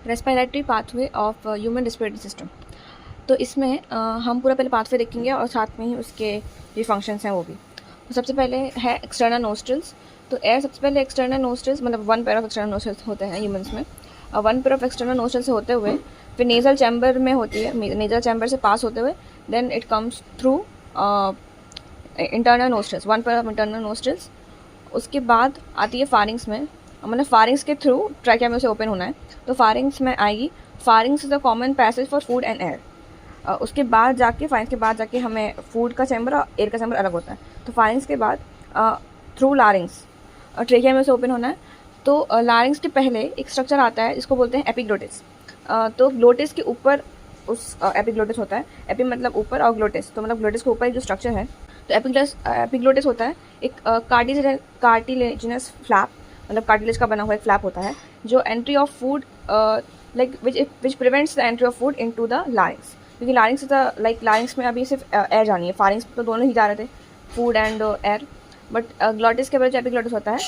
Respiratory pathway of human respiratory system. तो इसमें हम पूरा पहले पाथवे देखेंगे और साथ में ही उसके जो फंक्शंस हैं वो भी। तो सबसे पहले है एक्सटर्नल नोस्ट्रल्स। तो एयर सबसे पहले एक्सटर्नल नोस्ट्रल्स मतलब one pair of external nostrils होते हैं ह्यूमंस में। One pair of external nostril से होते हुए फिर नेजल चैम्बर में होती है, नेजल चैम्बर से पास होते हुए then it comes through internal nostrils, one pair of internal nostrils. उसके बाद आती है फारिंग्स में, मतलब फारिंग्स के थ्रू ट्रैकिया में उसे ओपन होना है तो फारिंग्स में आएगी। Pharynx is the common passage for food and air. उसके बाद जाके फारिंग्स के बाद जाके हमें फूड का चैम्बर और एयर का चैम्बर अलग होता है। तो फारिंग्स के बाद थ्रू लारिंग्स ट्रेकिया में उसे ओपन होना है। तो लारिंग्स के पहले एक स्ट्रक्चर आता है जिसको बोलते हैं एपिग्लोटिस। तो ग्लोटिस के ऊपर उस एपिग्लोटिस होता है। एपी मतलब ऊपर और ग्लोटिस तो मतलब ग्लोटिस के ऊपर एक जो स्ट्रक्चर है तो एपिग्लोटिस होता है एक कार्टिलेजिनस फ्लैप, मतलब कार्टिलेज का बना हुआ एक फ्लैप होता है जो entry of food like which prevents the entry of food into the larynx. क्योंकि लारिंग्स लाइक लारिंग्स में अभी सिर्फ एयर जानी है, फारिंग्स तो दोनों ही जा रहे थे, food and air. But glottis के वजह एपिग्लोटिस होता है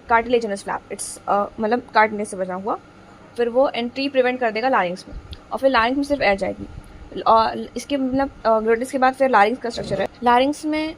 कार्टिलेजिनस फ्लैप, इट्स मतलब कार्टिलेज से बना हुआ। फिर वो एंट्री प्रिवेंट कर देगा लारिंग्स में और फिर लारिंग्स में सिर्फ एयर जाएगी। और इसके मतलब ग्लोटिस के बाद फिर लारिंग्स का स्ट्रक्चर है। लारिंग्स में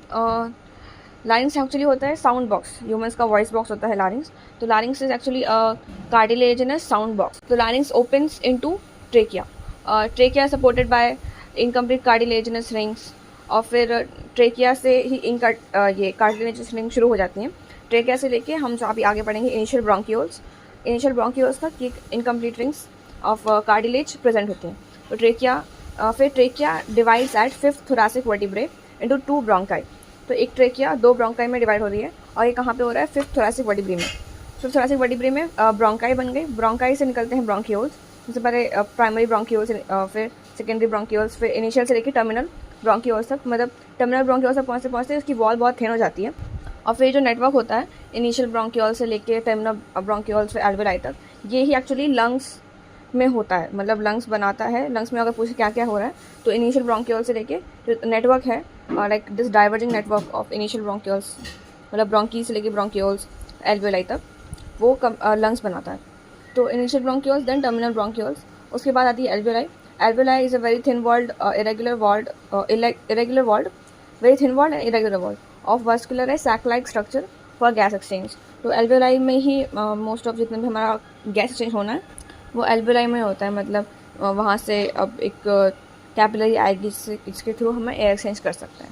लारिंग्स एक्चुअली होता है साउंड बॉक्स, ह्यूमंस का वॉइस बॉक्स होता है लारिंग्स। तो larynx is actually cartilaginous sound box. तो larynx opens into trachea. Trachea supported by incomplete cartilaginous rings और फिर ट्रेकिया से ही ये कार्टिलेजिनस रिंग शुरू हो जाती हैं। ट्रेकिया से लेके हम जो अभी आगे पढ़ेंगे इनिशियल ब्रोंकियोल्स तक ये incomplete rings of cartilage present होती हैं। तो trachea divides at fifth thoracic vertebrae into two bronchi. तो एक ट्रेकिया दो ब्रोंकाई में डिवाइड हो रही है और ये कहाँ पे हो रहा है, फिफ्थ थोरैसिक वर्टिब्रे में। फिफ्थ थोरैसिक वर्टिब्रे में ब्रोंकाई बन गई, ब्रोंकाई से निकलते हैं ब्रोंकियोल्स। सबसे पहले प्राइमरी ब्रोंकियोल्स, फिर सेकेंडरी ब्रोंकियोल्स, फिर इनिशियल से लेकर टर्मिनल ब्रोंकियोल्स तक। मतलब टर्मिनल ब्रोंकियोल्स तक पहुँचते पहुँचते उसकी वॉल बहुत थिन हो जाती है और फिर जो नेटवर्क होता है इनिशियल ब्रोंकियोल से लेके टर्मिनल ब्रोंकियोल्स फिर एल्वेलाई तक, ये ही एक्चुअली लंग्स में होता है, मतलब लंग्स बनाता है। लंग्स में अगर पूछे क्या क्या हो रहा है तो इनिशियल ब्रोंकियोल से लेके जो नेटवर्क है like this diverging network of initial bronchioles, मतलब ब्रोंकी से लेके ब्रोंकियोल्स एल्वेलाई तक वो लंग्स बनाता है। तो initial bronchioles then terminal bronchioles, उसके बाद आती है alveoli. Alveoli is a very thin walled irregular walled very thin walled and irregular walled of vascularized sac-like structure for gas exchange। तो एल्वेलाई में ही मोस्ट ऑफ जितने भी हमारा गैस एक्सचेंज होना है वो एल्वेलाई में होता है। मतलब वहाँ से अब एक कैपिलरी आएगी जिसके थ्रू हमें एयर एक्सचेंज कर सकते हैं।